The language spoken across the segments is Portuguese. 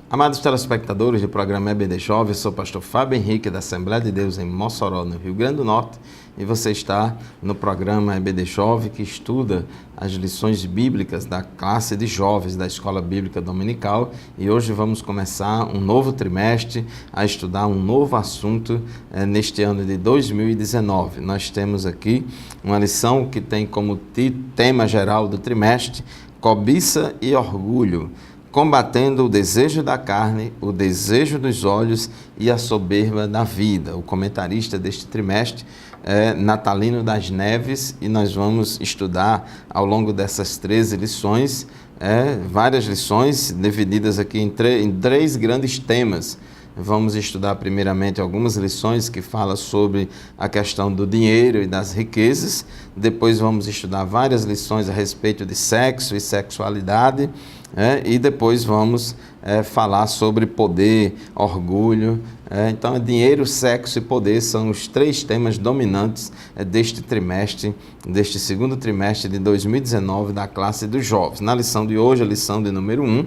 Amados telespectadores do programa EBD Jovem, eu sou o pastor Fábio Henrique da Assembleia de Deus em Mossoró, no Rio Grande do Norte, e você está no programa EBD Jovem, que estuda as lições bíblicas da classe de jovens da Escola Bíblica Dominical, e hoje vamos começar um novo trimestre a estudar um novo assunto neste ano de 2019. Nós temos aqui uma lição que tem como tema geral do trimestre cobiça e orgulho, combatendo o desejo da carne, o desejo dos olhos e a soberba da vida. O comentarista deste trimestre é Natalino das Neves, e nós vamos estudar ao longo dessas 13 lições, várias lições divididas aqui em três grandes temas. Vamos estudar primeiramente algumas lições que falam sobre a questão do dinheiro e das riquezas. Depois vamos estudar várias lições a respeito de sexo e sexualidade. E depois vamos falar sobre poder, orgulho. Então, dinheiro, sexo e poder são os três temas dominantes deste trimestre, deste segundo trimestre de 2019 da classe dos jovens. Na lição de hoje, a lição de número 1,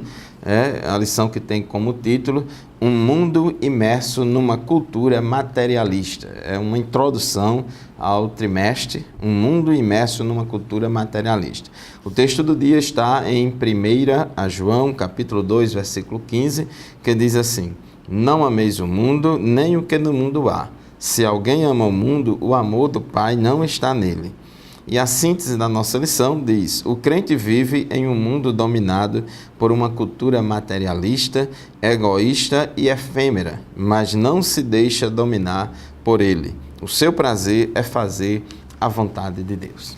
a lição que tem como título Um mundo imerso numa cultura materialista. É uma introdução ao trimestre, um mundo imerso numa cultura materialista. O texto do dia está em 1 João, capítulo 2, versículo 15, que diz assim: Não ameis o mundo, nem o que no mundo há. Se alguém ama o mundo, o amor do Pai não está nele. E a síntese da nossa lição diz: o crente vive em um mundo dominado por uma cultura materialista, egoísta e efêmera, mas não se deixa dominar por ele. O seu prazer é fazer a vontade de Deus.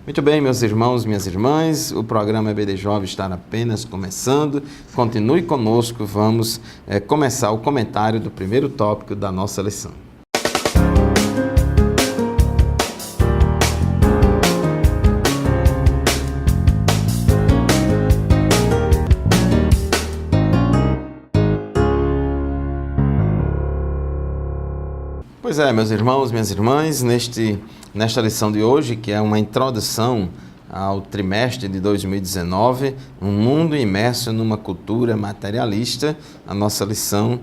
Muito bem, meus irmãos, minhas irmãs, o programa EBD Jovem está apenas começando. Continue conosco, vamos começar o comentário do primeiro tópico da nossa lição. Pois é, meus irmãos, minhas irmãs, nesta lição de hoje, que é uma introdução ao trimestre de 2019, um mundo imerso numa cultura materialista, a nossa lição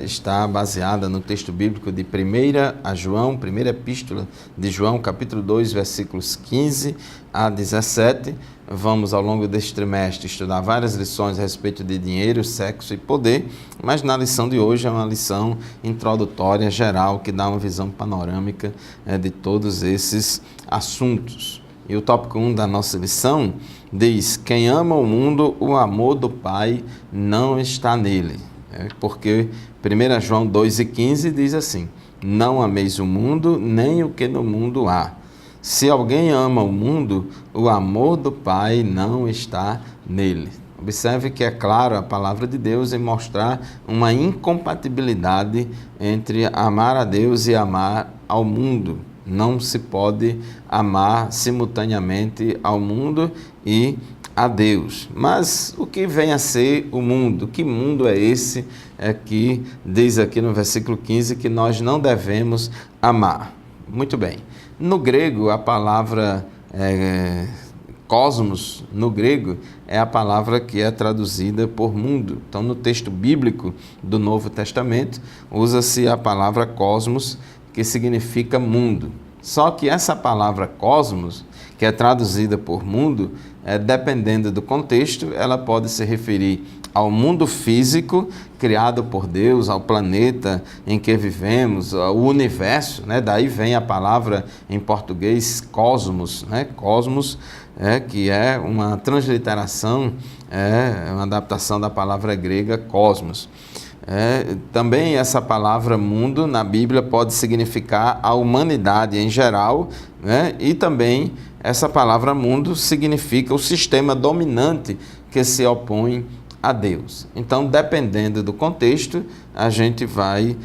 está baseada no texto bíblico de 1 João, primeira epístola de João, capítulo 2, versículos 15 a 17. Vamos, ao longo deste trimestre, estudar várias lições a respeito de dinheiro, sexo e poder, mas na lição de hoje é uma lição introdutória, geral, que dá uma visão panorâmica de todos esses assuntos. E o tópico 1 da nossa lição diz: quem ama o mundo, o amor do Pai não está nele. Porque 1 João 2,15 diz assim: não ameis o mundo, nem o que no mundo há. Se alguém ama o mundo, o amor do Pai não está nele. Observe que é claro a palavra de Deus em mostrar uma incompatibilidade entre amar a Deus e amar ao mundo. Não se pode amar simultaneamente ao mundo e a Deus. Mas o que vem a ser o mundo? Que mundo é esse que diz aqui no versículo 15 que nós não devemos amar? Muito bem. No grego, a palavra cosmos, no grego, é a palavra que é traduzida por mundo. Então, no texto bíblico do Novo Testamento, usa-se a palavra cosmos, que significa mundo. Só que essa palavra cosmos, que é traduzida por mundo, dependendo do contexto, ela pode se referir ao mundo físico criado por Deus, ao planeta em que vivemos, ao universo, Daí vem a palavra em português cosmos, Cosmos, que é uma transliteração, uma adaptação da palavra grega cosmos. Também essa palavra mundo na Bíblia pode significar a humanidade em geral, e também essa palavra mundo significa o sistema dominante que se opõe a Deus. Então, dependendo do contexto, a gente vai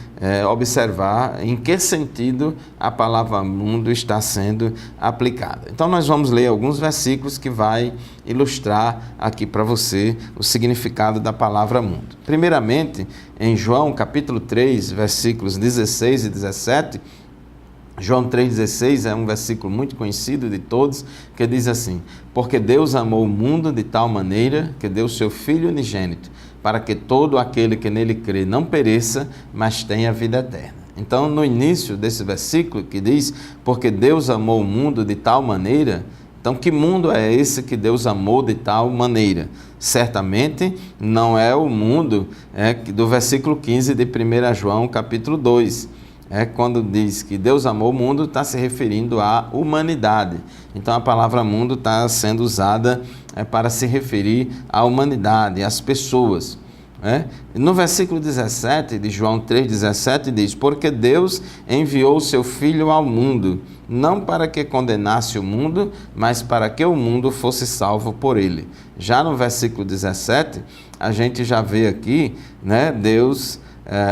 observar em que sentido a palavra mundo está sendo aplicada. Então, nós vamos ler alguns versículos que vai ilustrar aqui para você o significado da palavra mundo. Primeiramente, em João capítulo 3, versículos 16 e 17, João 3,16 é um versículo muito conhecido de todos, que diz assim: porque Deus amou o mundo de tal maneira que deu seu Filho unigênito, para que todo aquele que nele crê não pereça, mas tenha vida eterna. Então, no início desse versículo que diz, porque Deus amou o mundo de tal maneira, então que mundo é esse que Deus amou de tal maneira? Certamente não é o mundo do versículo 15 de 1 João capítulo 2. Quando diz que Deus amou o mundo, está se referindo à humanidade. Então a palavra mundo está sendo usada para se referir à humanidade, às pessoas. No versículo 17 de João 3,17 diz, porque Deus enviou o seu Filho ao mundo, não para que condenasse o mundo, mas para que o mundo fosse salvo por ele. Já no versículo 17, a gente já vê aqui, Deus...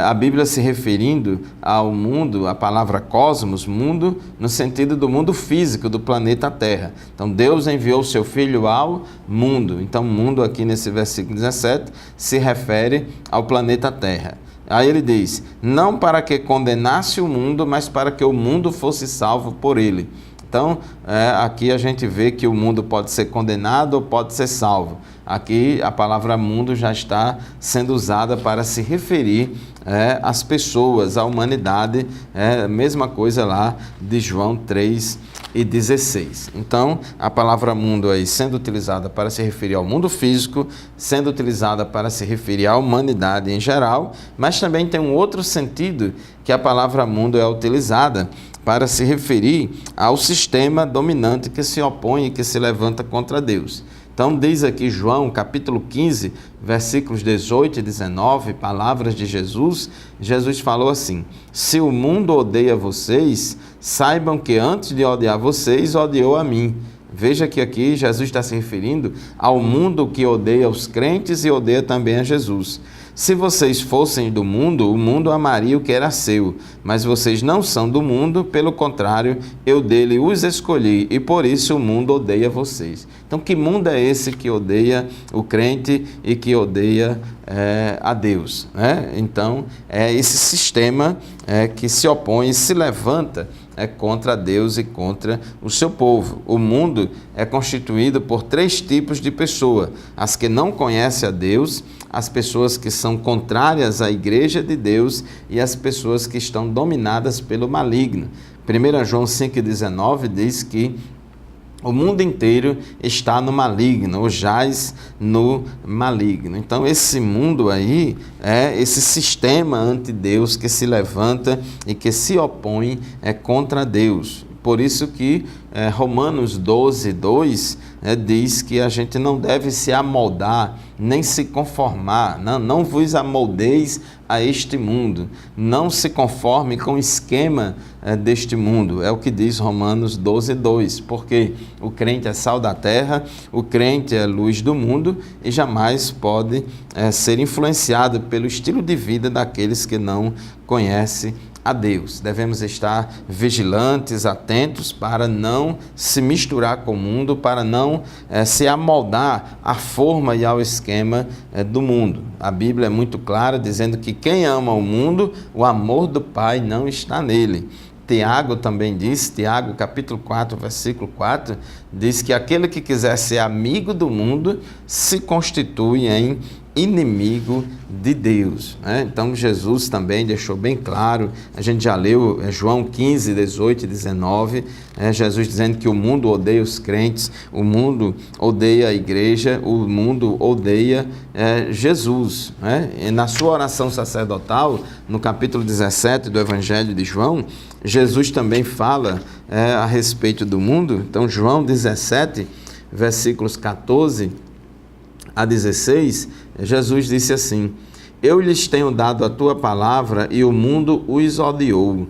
a Bíblia se referindo ao mundo, a palavra cosmos, mundo, no sentido do mundo físico, do planeta Terra. Então, Deus enviou o seu Filho ao mundo. Então, mundo aqui nesse versículo 17 se refere ao planeta Terra. Aí ele diz, não para que condenasse o mundo, mas para que o mundo fosse salvo por ele. Então, aqui a gente vê que o mundo pode ser condenado ou pode ser salvo. Aqui a palavra mundo já está sendo usada para se referir às pessoas, à humanidade, mesma coisa lá de João 3,16. Então, a palavra mundo aí sendo utilizada para se referir ao mundo físico, sendo utilizada para se referir à humanidade em geral, mas também tem um outro sentido que a palavra mundo é utilizada para se referir ao sistema dominante que se opõe e que se levanta contra Deus. Então, diz aqui João, capítulo 15, versículos 18 e 19, palavras de Jesus. Jesus falou assim, se o mundo odeia vocês, saibam que antes de odiar vocês, odiou a mim. Veja que aqui Jesus está se referindo ao mundo que odeia os crentes e odeia também a Jesus. Se vocês fossem do mundo, o mundo amaria o que era seu, mas vocês não são do mundo, pelo contrário, eu dele os escolhi, e por isso o mundo odeia vocês. Então, que mundo é esse que odeia o crente e que odeia a Deus? Então, é esse sistema que se opõe e se levanta contra Deus e contra o seu povo. O mundo é constituído por 3 tipos de pessoa: as que não conhecem a Deus, as pessoas que são contrárias à igreja de Deus e as pessoas que estão dominadas pelo maligno. 1 João 5,19 diz que o mundo inteiro está no maligno, ou jaz no maligno. Então, esse mundo aí é esse sistema anti-Deus que se levanta e que se opõe contra Deus. Por isso que Romanos 12:2 diz que a gente não deve se amoldar, nem se conformar, não vos amoldeis a este mundo, não se conforme com o esquema deste mundo, é o que diz Romanos 12:2, porque o crente é sal da terra, o crente é luz do mundo e jamais pode ser influenciado pelo estilo de vida daqueles que não conhecem a Deus. Devemos estar vigilantes, atentos para não se misturar com o mundo, para não se amoldar à forma e ao esquema do mundo. A Bíblia é muito clara dizendo que quem ama o mundo, o amor do Pai não está nele. Tiago também diz, Tiago capítulo 4, versículo 4, diz que aquele que quiser ser amigo do mundo se constitui em inimigo de Deus. Então Jesus também deixou bem claro, a gente já leu João 15, 18 e 19, Jesus dizendo que o mundo odeia os crentes, o mundo odeia a igreja, o mundo odeia Jesus. E na sua oração sacerdotal, no capítulo 17 do Evangelho de João, Jesus também fala a respeito do mundo. Então João 17, versículos 14 a 16, Jesus disse assim, eu lhes tenho dado a tua palavra e o mundo os odiou,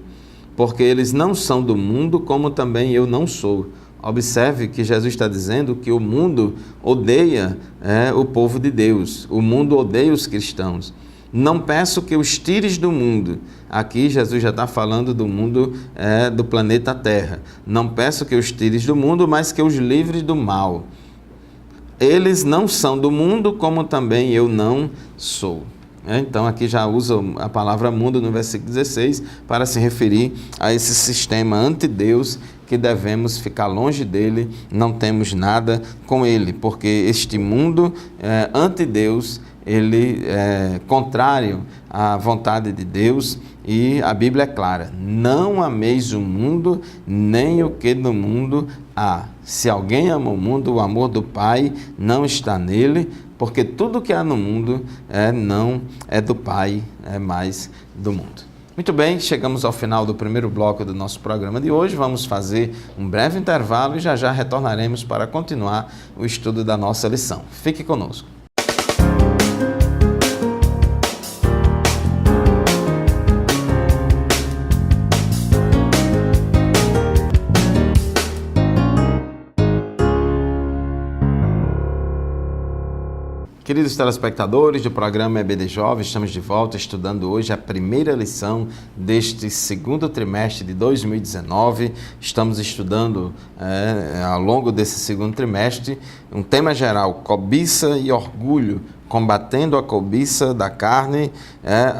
porque eles não são do mundo, como também eu não sou. Observe que Jesus está dizendo que o mundo odeia o povo de Deus, o mundo odeia os cristãos. Não peço que os tires do mundo. Aqui Jesus já está falando do mundo do planeta Terra. Não peço que os tires do mundo, mas que os livres do mal. Eles não são do mundo, como também eu não sou. Então aqui já usa a palavra mundo no versículo 16 para se referir a esse sistema anti-Deus que devemos ficar longe dele, não temos nada com ele, porque este mundo anti-Deus, ele é contrário à vontade de Deus, e a Bíblia é clara: não ameis o mundo, nem o que no mundo há. Se alguém ama o mundo, o amor do Pai não está nele, porque tudo que há no mundo não é do Pai, é mais do mundo. Muito bem, chegamos ao final do primeiro bloco do nosso programa de hoje. Vamos fazer um breve intervalo e já retornaremos para continuar o estudo da nossa lição. Fique conosco. Queridos telespectadores do programa EBD Jovem, estamos de volta estudando hoje a primeira lição deste segundo trimestre de 2019. Estamos estudando ao longo desse segundo trimestre um tema geral: cobiça e orgulho, combatendo a cobiça da carne,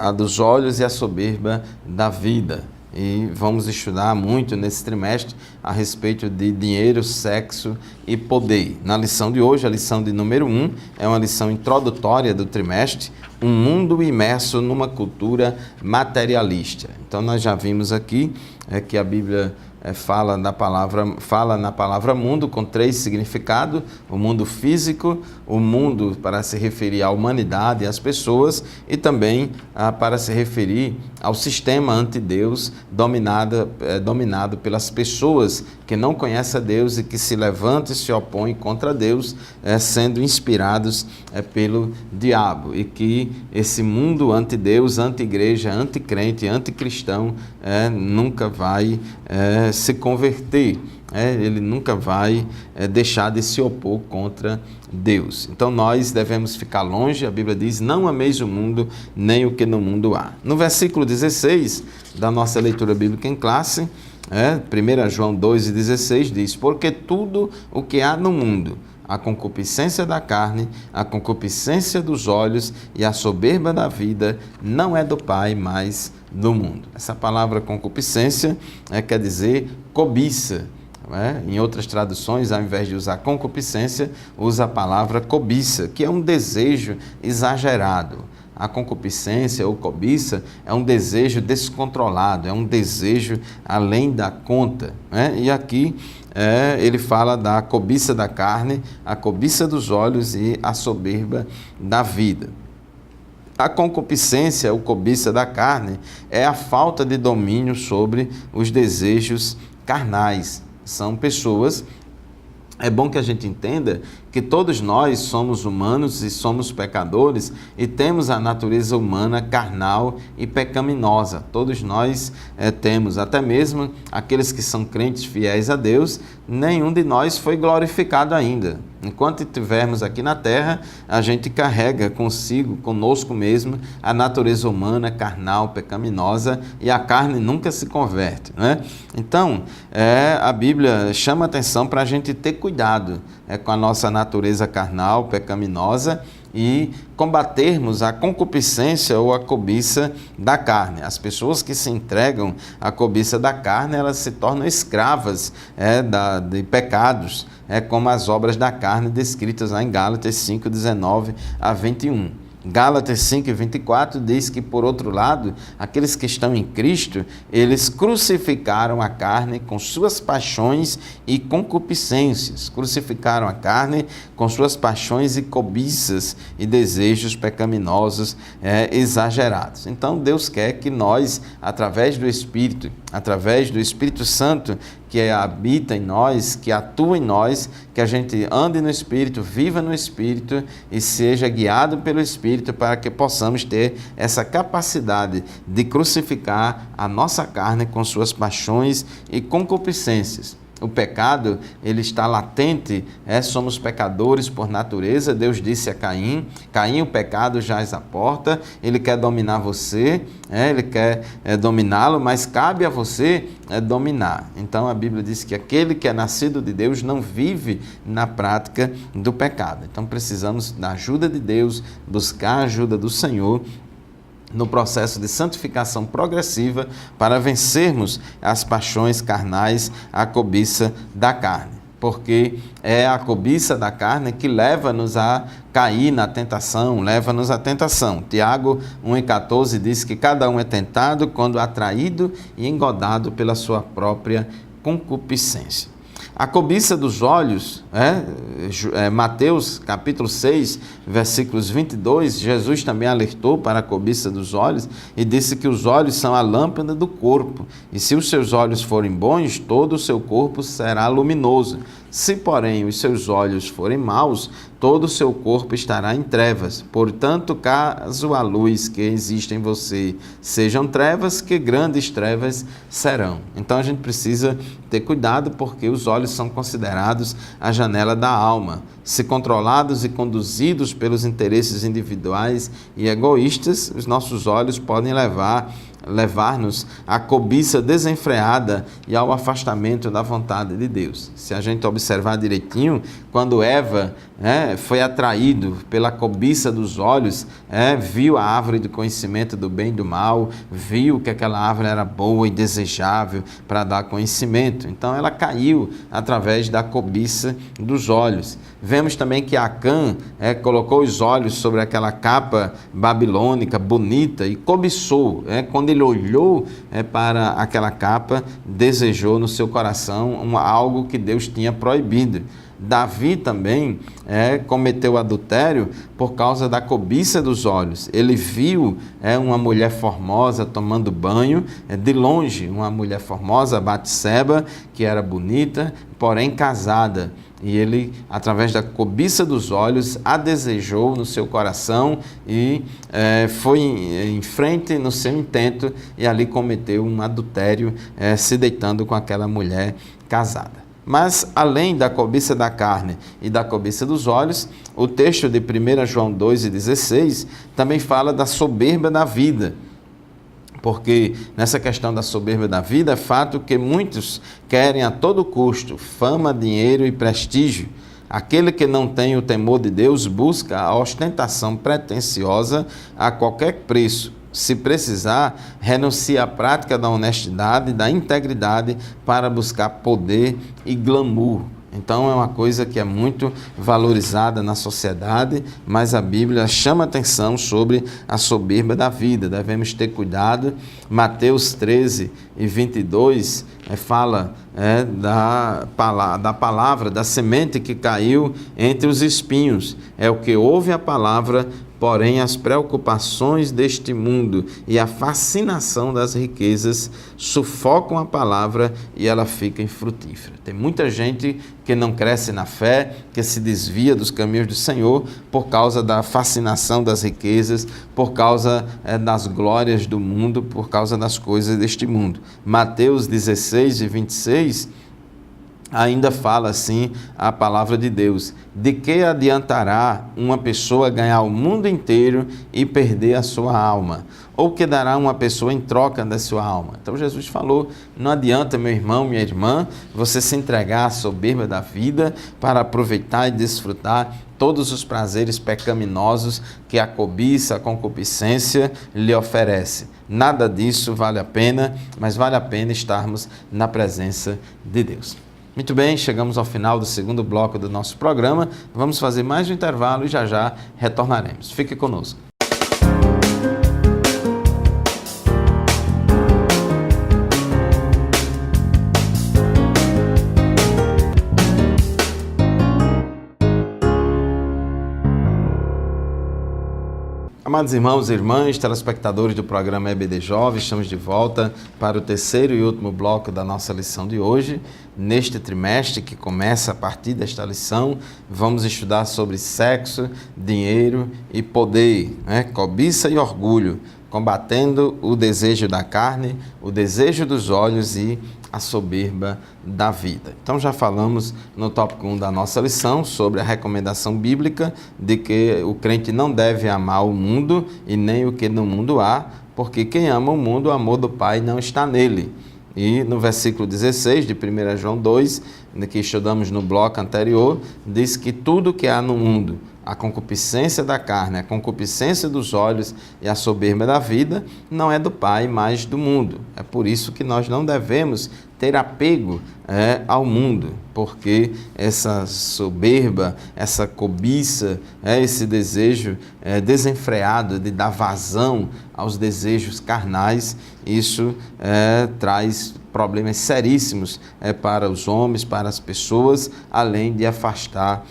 a dos olhos e a soberba da vida. E vamos estudar muito nesse trimestre a respeito de dinheiro, sexo e poder. Na lição de hoje, a lição de número 1, é uma lição introdutória do trimestre, um mundo imerso numa cultura materialista. Então nós já vimos aqui que a Bíblia fala na palavra mundo com 3 significados: o mundo físico, o mundo para se referir à humanidade e às pessoas, e também para se referir ao sistema anti-Deus dominado pelas pessoas que não conhecem a Deus e que se levantam e se opõem contra Deus, sendo inspirados pelo diabo, e que esse mundo anti-Deus, anti-igreja, anti-crente, anticristão nunca vai se converter, ele nunca vai deixar de se opor contra Deus. Então nós devemos ficar longe. A Bíblia diz: não ameis o mundo, nem o que no mundo há. No versículo 16 da nossa leitura bíblica em classe, 1 João 2,16 diz: porque tudo o que há no mundo, a concupiscência da carne, a concupiscência dos olhos e a soberba da vida, não é do Pai, mas do mundo. Essa palavra concupiscência quer dizer cobiça. Em outras traduções, ao invés de usar concupiscência, usa a palavra cobiça, que é um desejo exagerado. A concupiscência ou cobiça é um desejo descontrolado, é um desejo além da conta. E aqui ele fala da cobiça da carne, a cobiça dos olhos e a soberba da vida. A concupiscência ou cobiça da carne é a falta de domínio sobre os desejos carnais. São pessoas. É bom que a gente entenda que todos nós somos humanos e somos pecadores e temos a natureza humana carnal e pecaminosa. Todos nós temos, até mesmo aqueles que são crentes fiéis a Deus, nenhum de nós foi glorificado ainda. Enquanto estivermos aqui na terra, a gente carrega conosco mesmo, a natureza humana, carnal, pecaminosa, e a carne nunca se converte, né? Então, a Bíblia chama atenção para a gente ter cuidado com a nossa natureza carnal, pecaminosa, e combatermos a concupiscência ou a cobiça da carne. As pessoas que se entregam à cobiça da carne, elas se tornam escravas de pecados, como as obras da carne descritas lá em Gálatas 5, 19 a 21. Gálatas 5, 24 diz que, por outro lado, aqueles que estão em Cristo, eles crucificaram a carne com suas paixões e concupiscências. Crucificaram a carne com suas paixões e cobiças e desejos pecaminosos exagerados. Então, Deus quer que nós, através do Espírito Santo, que habita em nós, que atua em nós, que a gente ande no Espírito, viva no Espírito e seja guiado pelo Espírito, para que possamos ter essa capacidade de crucificar a nossa carne com suas paixões e concupiscências. O pecado, ele está latente, somos pecadores por natureza. Deus disse a Caim, o pecado jaz à porta, ele quer dominar você, ele quer dominá-lo, mas cabe a você dominar. Então a Bíblia diz que aquele que é nascido de Deus não vive na prática do pecado. Então precisamos da ajuda de Deus, buscar a ajuda do Senhor no processo de santificação progressiva para vencermos as paixões carnais, a cobiça da carne. porque é a cobiça da carne que leva-nos a cair na tentação, leva-nos à tentação. Tiago 1,14 diz que cada um é tentado quando atraído e engodado pela sua própria concupiscência. A cobiça dos olhos, Mateus capítulo 6, versículos 22, Jesus também alertou para a cobiça dos olhos e disse que os olhos são a lâmpada do corpo, e se os seus olhos forem bons, todo o seu corpo será luminoso. Se, porém, os seus olhos forem maus, todo o seu corpo estará em trevas. Portanto, caso a luz que existe em você sejam trevas, que grandes trevas serão. Então, a gente precisa ter cuidado, porque os olhos são considerados a janela da alma. Se controlados e conduzidos pelos interesses individuais e egoístas, os nossos olhos podem levar-nos à cobiça desenfreada e ao afastamento da vontade de Deus. Se a gente observar direitinho, quando Eva foi atraído pela cobiça dos olhos, viu a árvore do conhecimento do bem e do mal, viu que aquela árvore era boa e desejável para dar conhecimento. Então ela caiu através da cobiça dos olhos. Vemos também que Acã colocou os olhos sobre aquela capa babilônica bonita e cobiçou. Quando ele olhou para aquela capa, desejou no seu coração algo que Deus tinha proibido. Davi também cometeu adultério por causa da cobiça dos olhos. Ele viu uma mulher formosa tomando banho, de longe, uma mulher formosa, Batseba, que era bonita, porém casada. E ele, através da cobiça dos olhos, a desejou no seu coração e foi em frente no seu intento e ali cometeu um adultério, se deitando com aquela mulher casada. Mas, além da cobiça da carne e da cobiça dos olhos, o texto de 1 João 2,16 também fala da soberba da vida. Porque nessa questão da soberba da vida, é fato que muitos querem a todo custo fama, dinheiro e prestígio. Aquele que não tem o temor de Deus busca a ostentação pretensiosa a qualquer preço. Se precisar, renuncia à prática da honestidade e da integridade para buscar poder e glamour. Então é uma coisa que é muito valorizada na sociedade, mas a Bíblia chama atenção sobre a soberba da vida. Devemos ter cuidado. Mateus 13:22 fala da palavra, da semente que caiu entre os espinhos. É o que ouve a palavra, porém as preocupações deste mundo e a fascinação das riquezas sufocam a palavra e ela fica infrutífera. Tem muita gente que não cresce na fé, que se desvia dos caminhos do Senhor por causa da fascinação das riquezas, por causa das glórias do mundo, por causa das coisas deste mundo. Mateus 16:26 ainda fala assim a palavra de Deus: de que adiantará uma pessoa ganhar o mundo inteiro e perder a sua alma? Ou que dará uma pessoa em troca da sua alma? Então Jesus falou, não adianta, meu irmão, minha irmã, você se entregar à soberba da vida para aproveitar e desfrutar todos os prazeres pecaminosos que a cobiça, a concupiscência lhe oferece. Nada disso vale a pena, mas vale a pena estarmos na presença de Deus. Muito bem, chegamos ao final do segundo bloco do nosso programa. Vamos fazer mais um intervalo e já retornaremos. Fique conosco. Amados irmãos e irmãs, telespectadores do programa EBD Jovem, estamos de volta para o terceiro e último bloco da nossa lição de hoje. Neste trimestre, que começa a partir desta lição, vamos estudar sobre sexo, dinheiro e poder, cobiça e orgulho, combatendo o desejo da carne, o desejo dos olhos e a soberba da vida. Então já falamos no tópico 1 da nossa lição sobre a recomendação bíblica de que o crente não deve amar o mundo e nem o que no mundo há, porque quem ama o mundo, o amor do Pai não está nele. E no versículo 16 de 1 João 2, que estudamos no bloco anterior, diz que tudo que há no mundo, a concupiscência da carne, a concupiscência dos olhos e a soberba da vida, não é do Pai, mas do mundo. É por isso que nós não devemos ter apego ao mundo, porque essa soberba, essa cobiça, esse desejo desenfreado de dar vazão aos desejos carnais, isso traz problemas seríssimos para os homens, para as pessoas, além de afastar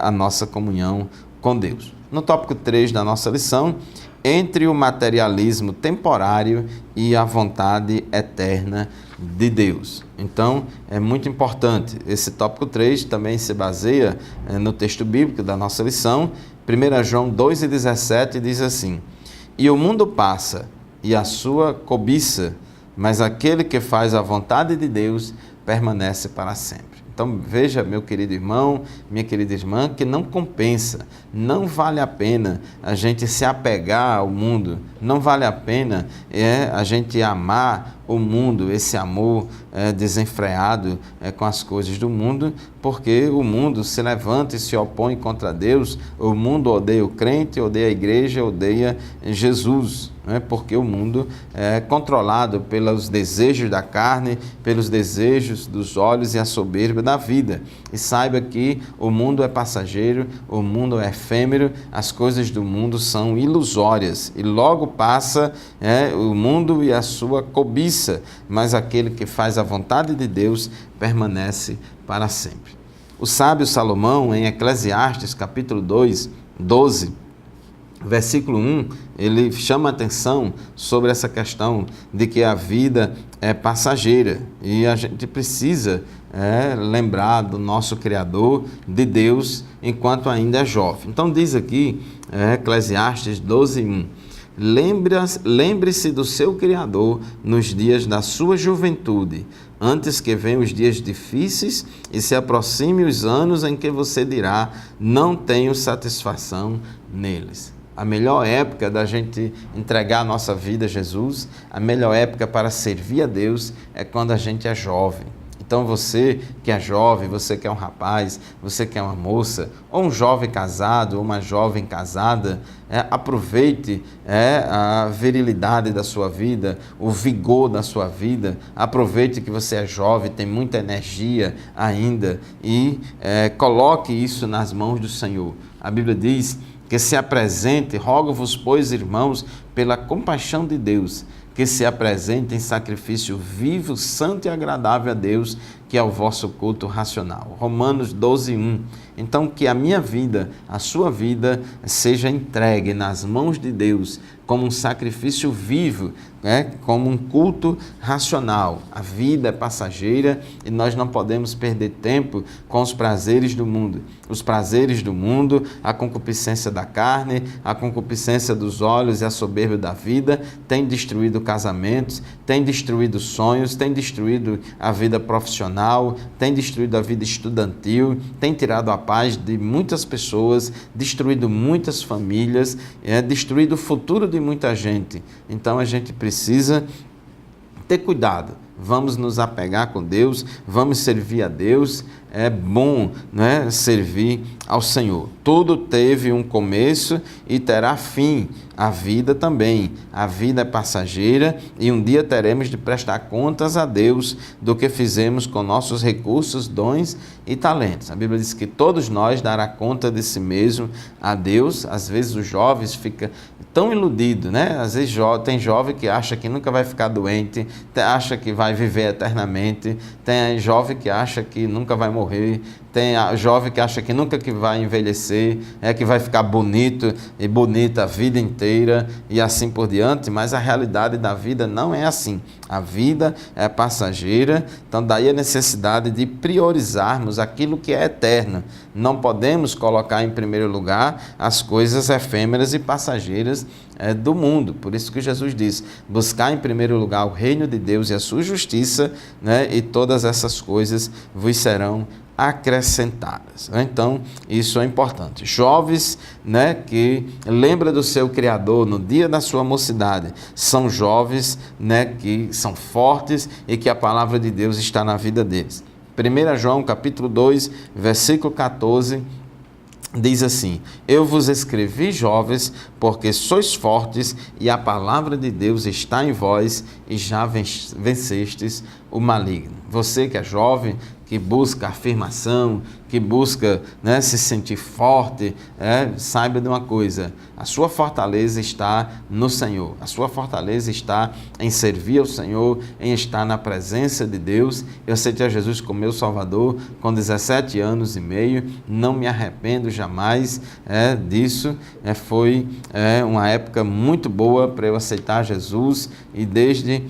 a nossa comunhão com Deus. No tópico 3 da nossa lição, entre o materialismo temporário e a vontade eterna de Deus. Então, é muito importante. Esse tópico 3 também se baseia no texto bíblico da nossa lição. 1 João 2,17 diz assim: e o mundo passa e a sua cobiça, mas aquele que faz a vontade de Deus permanece para sempre. Então veja, meu querido irmão, minha querida irmã, que não compensa, não vale a pena a gente se apegar ao mundo, não vale a pena a gente amar o mundo, esse amor desenfreado com as coisas do mundo, porque o mundo se levanta e se opõe contra Deus, o mundo odeia o crente, odeia a igreja, odeia Jesus, porque o mundo é controlado pelos desejos da carne, pelos desejos dos olhos e a soberba da vida. E saiba que o mundo é passageiro, o mundo é efêmero, as coisas do mundo são ilusórias e logo passa o mundo e a sua cobiça, mas aquele que faz a vontade de Deus permanece para sempre. O sábio Salomão, em Eclesiastes capítulo 2, 12, versículo 1, ele chama a atenção sobre essa questão de que a vida é passageira e a gente precisa lembrar do nosso Criador, de Deus, enquanto ainda é jovem. Então diz aqui, Eclesiastes 12, 1, lembre-se do seu Criador nos dias da sua juventude, antes que venham os dias difíceis e se aproxime os anos em que você dirá, não tenho satisfação neles. A melhor época da gente entregar a nossa vida a Jesus, a melhor época para servir a Deus é quando a gente é jovem. Então você que é jovem, você que é um rapaz, você que é uma moça, ou um jovem casado, ou uma jovem casada, aproveite a virilidade da sua vida, o vigor da sua vida, aproveite que você é jovem, tem muita energia ainda e coloque isso nas mãos do Senhor. A Bíblia diz que se apresente, rogo-vos, pois, irmãos, pela compaixão de Deus, que se apresente em sacrifício vivo, santo e agradável a Deus, que é o vosso culto racional. Romanos 12, 1. Então, que a minha vida, a sua vida, seja entregue nas mãos de Deus, como um sacrifício vivo, como um culto racional. A vida é passageira e nós não podemos perder tempo com os prazeres do mundo. Os prazeres do mundo, a concupiscência da carne, a concupiscência dos olhos e a soberba da vida tem destruído casamentos, tem destruído sonhos, tem destruído a vida profissional, tem destruído a vida estudantil, tem tirado a paz de muitas pessoas, destruído muitas famílias, destruído o futuro de muita gente. Então a gente precisa ter cuidado. Vamos nos apegar com Deus, vamos servir a Deus. É bom, servir ao Senhor. Tudo teve um começo e terá fim. A vida também. A vida é passageira e um dia teremos de prestar contas a Deus do que fizemos com nossos recursos, dons e talentos. A Bíblia diz que todos nós dará conta de si mesmo a Deus. Às vezes os jovens ficam tão iludidos, Às vezes tem jovem que acha que nunca vai ficar doente, acha que vai viver eternamente, tem jovem que acha que nunca vai morrer, tem jovem que acha que nunca que vai envelhecer, que vai ficar bonito e bonita a vida inteira e assim por diante, mas a realidade da vida não é assim. A vida é passageira, então daí a necessidade de priorizarmos aquilo que é eterno. Não podemos colocar em primeiro lugar as coisas efêmeras e passageiras do mundo. Por isso que Jesus diz, buscar em primeiro lugar o reino de Deus e a sua justiça, e todas essas coisas vos serão acrescentadas. Então, isso é importante. Jovens, que lembram do seu Criador no dia da sua mocidade, são jovens, que são fortes e que a palavra de Deus está na vida deles. 1 João capítulo 2, versículo 14, diz assim: eu vos escrevi, jovens, porque sois fortes e a palavra de Deus está em vós e já vencestes o maligno. Você que é jovem, que busca afirmação, que busca, se sentir forte, saiba de uma coisa: a sua fortaleza está no Senhor, a sua fortaleza está em servir ao Senhor, em estar na presença de Deus. Eu aceitei a Jesus como meu Salvador com 17 anos e meio, não me arrependo jamais disso. Foi uma época muito boa para eu aceitar Jesus, e desde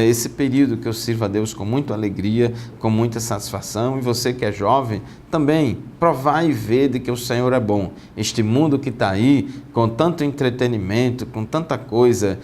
esse período que eu sirvo a Deus com muita alegria, com muita satisfação. E você que é jovem, também provar e ver de que o Senhor é bom. Este mundo que está aí, com tanto entretenimento, com tanta coisa,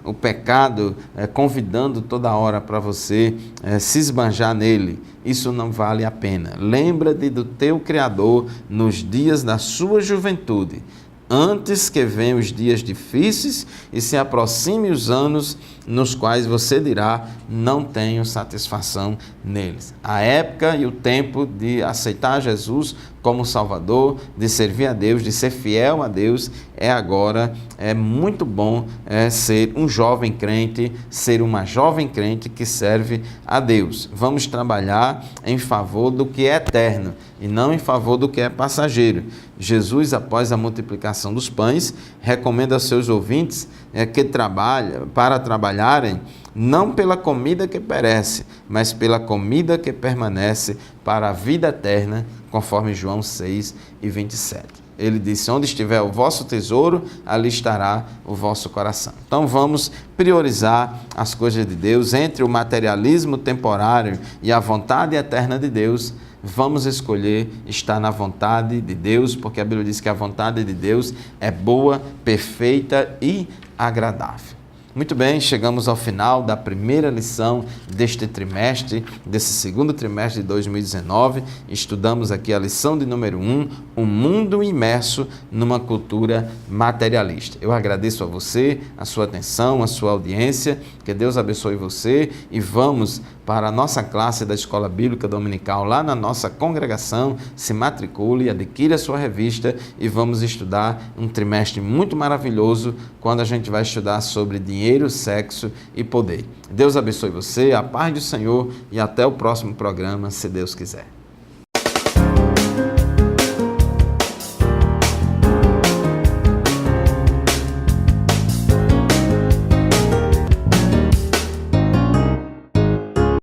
o pecado convidando toda hora para você se esbanjar nele, isso não vale a pena. Lembra-te do teu Criador nos dias da sua juventude, antes que venham os dias difíceis e se aproximem os anos nos quais você dirá: não tenho satisfação neles. A época e o tempo de aceitar Jesus como Salvador, de servir a Deus, de ser fiel a Deus, é agora. É muito bom ser um jovem crente, ser uma jovem crente que serve a Deus. Vamos trabalhar em favor do que é eterno e não em favor do que é passageiro. Jesus, após a multiplicação dos pães, recomenda aos seus ouvintes que trabalharem não pela comida que perece, mas pela comida que permanece para a vida eterna, conforme João 6:27. Ele disse: onde estiver o vosso tesouro, ali estará o vosso coração. Então vamos priorizar as coisas de Deus entre o materialismo temporário e a vontade eterna de Deus. Vamos escolher estar na vontade de Deus, porque a Bíblia diz que a vontade de Deus é boa, perfeita e agradável. Muito bem, chegamos ao final da primeira lição deste trimestre, desse segundo trimestre de 2019. Estudamos aqui a lição de número 1, um mundo imerso numa cultura materialista. Eu agradeço a você, a sua atenção, a sua audiência, que Deus abençoe você, e vamos para a nossa classe da Escola Bíblica Dominical lá na nossa congregação. Se matricule, adquira a sua revista e vamos estudar um trimestre muito maravilhoso, quando a gente vai estudar sobre dinheiro, sexo e poder. Deus abençoe você, a paz do Senhor, e até o próximo programa, se Deus quiser.